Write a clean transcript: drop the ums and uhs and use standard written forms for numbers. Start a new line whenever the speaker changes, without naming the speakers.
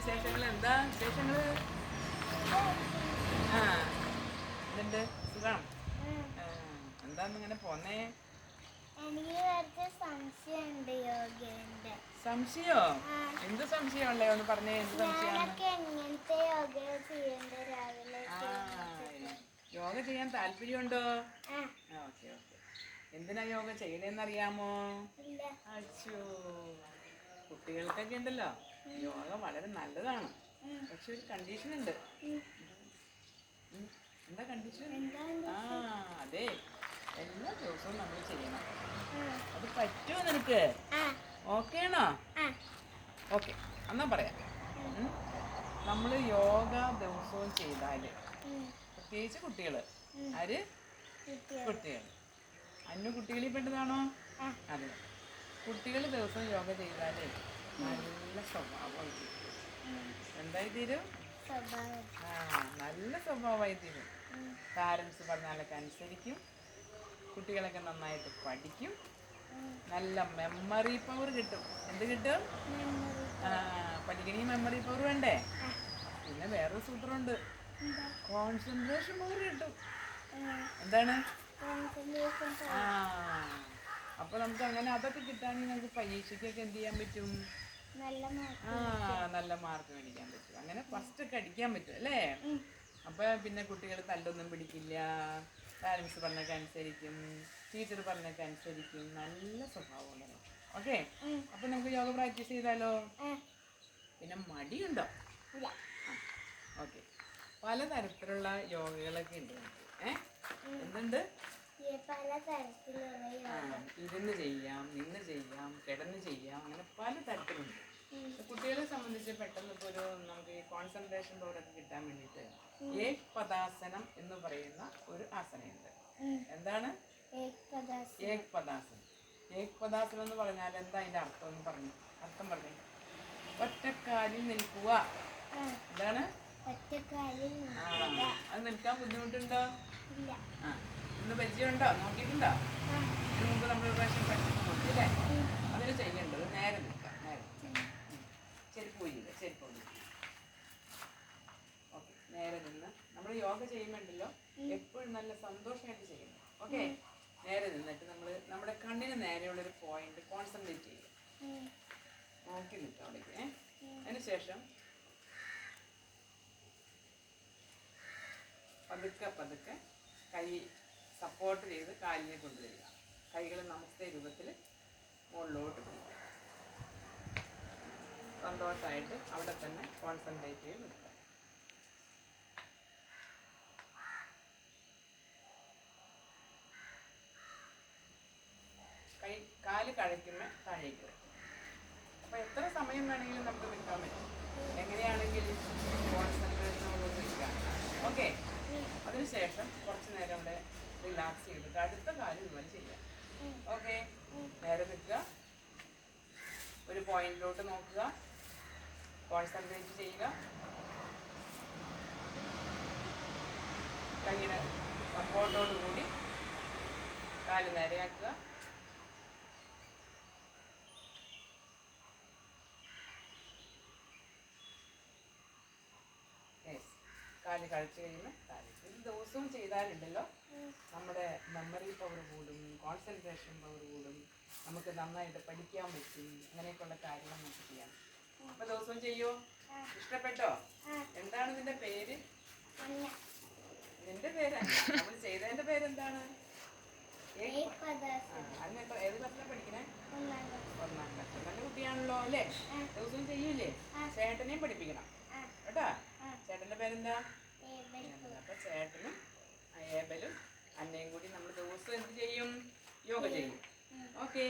വിശേഷങ്ങൾ? എന്താ വിശേഷങ്ങള്? ആ ഇതുണ്ട് സുഖം. എന്താന്ന് ഇങ്ങനെ പോന്നേ?
എനിക്ക് സംശയമുണ്ട് യോഗന്റെ.
സംശയോ? എന്ത് സംശയമുള്ളേ? ഒന്ന് പറഞ്ഞേ, എന്ത് സംശയമാണ്?
എങ്ങനത്തെ യോഗ ചെയ്യണ്ട രാവിലെ?
യോഗ ചെയ്യാൻ താല്പര്യമുണ്ടോ? Okay okay. എന്തിനാ യോഗ ചെയ്യണേന്നറിയാമോ? അച്ഛോ, കുട്ടികൾക്കൊക്കെ ഉണ്ടല്ലോ യോഗ വളരെ നല്ലതാണ്. പക്ഷെ ഒരു കണ്ടീഷൻ ഉണ്ട്. എന്താ കണ്ടീഷൻ? അതെ, എല്ലാ ദിവസവും നമ്മൾ ചെയ്യണം. അത് പറ്റുമോ നിനക്ക്? ഓക്കെ ആണോ? ഓക്കെ, എന്നാ പറയാം. നമ്മൾ യോഗ ദിവസവും ചെയ്താൽ, പ്രത്യേകിച്ച് കുട്ടികള്, ആര്? കുട്ടികൾ. അന്നു കുട്ടികളിൽ പെട്ടതാണോ? അതെ, കുട്ടികൾ ദിവസം യോഗ ചെയ്താലേ നല്ല സ്വഭാവമായി തീരും. എന്തായി തീരും? നല്ല സ്വഭാവമായി തീരും. പാരൻസ് പറഞ്ഞാലൊക്കെ അനുസരിക്കും. കുട്ടികളൊക്കെ നന്നായിട്ട് പഠിക്കും. നല്ല മെമ്മറി പവർ കിട്ടും. എന്ത് കിട്ടും? പഠിക്കണേ മെമ്മറി പവർ വേണ്ടേ? പിന്നെ വേറൊരു സൂത്രമുണ്ട്, കോൺസെൻട്രേഷൻ പവർ കിട്ടും. എന്താണ്? അപ്പൊ നമുക്ക് അങ്ങനെ അതൊക്കെ കിട്ടാണെങ്കിൽ നമുക്ക് പരീക്ഷയ്ക്കൊക്കെ എന്ത് ചെയ്യാൻ പറ്റും? നല്ല മാർക്ക് മേടിക്കാൻ പറ്റും. അങ്ങനെ ഫസ്റ്റ് ഒക്കെ അടിക്കാൻ പറ്റും അല്ലേ? അപ്പൊ പിന്നെ കുട്ടികൾ തല്ലൊന്നും പിടിക്കില്ല, പാരൻസ് പറഞ്ഞൊക്കെ അനുസരിക്കും, ടീച്ചർ പറഞ്ഞൊക്കെ അനുസരിക്കും. നല്ല സ്വഭാവമുള്ളത്. ഓക്കെ, അപ്പൊ നമുക്ക് യോഗ പ്രാക്ടീസ് ചെയ്താലോ? പിന്നെ മടിയുണ്ടോ? ഓക്കെ, പലതരത്തിലുള്ള യോഗകളൊക്കെ ഉണ്ട് നമുക്ക്. എന്തുണ്ട്? ഇരുന്ന് ചെയ്യാം, നിന്ന് ചെയ്യാം, കിടന്ന് ചെയ്യാം, അങ്ങനെ പല തരത്തിലുണ്ട്. കുട്ടികളെ സംബന്ധിച്ച് പെട്ടെന്ന് ഇപ്പോൾ നമുക്ക് ഈ കോൺസെൻട്രേഷൻ പവറൊക്കെ കിട്ടാൻ വേണ്ടിയിട്ട് ഏക് പദാസനം എന്ന് പറയുന്ന ഒരു ആസനയുണ്ട്. എന്താണ് ഏക് പദാസനം? ഏക് പദാസനം എന്ന് പറഞ്ഞാൽ എന്താ അതിന്റെ അർത്ഥം എന്ന് പറഞ്ഞു? അർത്ഥം പറഞ്ഞു. ഒറ്റക്കാലിൽ നിൽക്കുക. എന്താണ്? അത് നിൽക്കാൻ ബുദ്ധിമുട്ടുണ്ടോ? ഇന്ന് പരിചയമുണ്ടോ? നോക്കിയിട്ടുണ്ടോ? ഇതിനു മുമ്പ് നമ്മൾ ഒരു പ്രാവശ്യം പഠിച്ചു കൊടുത്തില്ലേ? അതിന് ചെയ്യേണ്ടത് നേരെ നിൽക്കാം. നേരെ ചെരുപ്പ് പോയില്ല, ചെരുപ്പ് പോയി. ഓക്കെ, നേരെ നിന്ന് നമ്മൾ യോഗ ചെയ്യുമ്പോണ്ടല്ലോ എപ്പോഴും നല്ല സന്തോഷമായിട്ട് ചെയ്യണം. ഓക്കെ, നേരെ നിന്നിട്ട് നമ്മുടെ കണ്ണിന് നേരെയുള്ളൊരു പോയിന്റ് കോൺസെൻട്രേറ്റ് ചെയ്യുക. നോക്കി നിൽക്കാം അവിടേക്ക്. അതിനുശേഷം പതുക്കെ പതുക്കെ കൈ സപ്പോർട്ട് ചെയ്ത് കാലിനെ കൊണ്ടുവരിക. കൈകൾ നമസ്തേ രൂപത്തിൽ മുകളിലോട്ട് പോവുക. സന്തോഷമായിട്ട് അവിടെ തന്നെ കോൺസെൻട്രേറ്റ് ചെയ്ത് നിൽക്കുക. കാല് കഴയ്ക്കുമ്പോൾ താഴേക്ക് വരും. അപ്പോൾ എത്ര സമയം വേണമെങ്കിലും നമുക്ക് നിൽക്കാൻ പറ്റും. എങ്ങനെയാണെങ്കിലും കോൺസെൻട്രേഷനോട് നിൽക്കാം. ഓക്കെ, അതിനുശേഷം കുറച്ച് നേരം അവിടെ റിലാക്സ് ചെയ്തിട്ട് അടുത്ത കാര്യം ഇതുപോലെ ചെയ്യാം. ഓക്കെ, നേരെ നിൽക്കുക, ഒരു പോയിന്റിലോട്ട് നോക്കുക, കോൺസെൻട്രേറ്റ് ചെയ്യുക. കൈയുടെ സപ്പോർട്ടോട് കൂടി കാല് നേരെയാക്കുക. കാല് കഴിച്ച് കഴിയുമ്പോൾ താഴേക്ക്. ഇത് ദിവസവും ചെയ്താലുണ്ടല്ലോ നമ്മുടെ മെമ്മറി പവർ കൂടും, കോൺസെൻട്രേഷൻ പവർ കൂടും, നമുക്ക് നന്നായിട്ട് പഠിക്കാൻ പറ്റും. അങ്ങനെയൊക്കെയുള്ള കാര്യങ്ങൾ നമുക്ക് ചെയ്യാം. അപ്പൊ ദിവസവും ചെയ്യോ? ഇഷ്ടപ്പെട്ടോ? എന്താണ് നിന്റെ പേര്? നിന്റെ പേരല്ല, നമ്മൾ ചെയ്തതിന്റെ പേരെന്താണ്? അതിനെത്ര ഏത് ക്ലാസ്സിലാണ് പഠിക്കണേ? 1ാം ക്ലാസ്. നല്ല കുട്ടിയാണല്ലോ അല്ലേ? ദിവസവും ചെയ്യൂലേ? ചേട്ടനെയും പഠിപ്പിക്കണം കേട്ടാ. ചേട്ടന്റെ പേരെന്താ? അപ്പൊ ചേട്ടനും ഏബലും അന്നയും കൂടി നമ്മൾ ദിവസം എന്ത് ചെയ്യും? യോഗ ചെയ്യും. ഓക്കെ.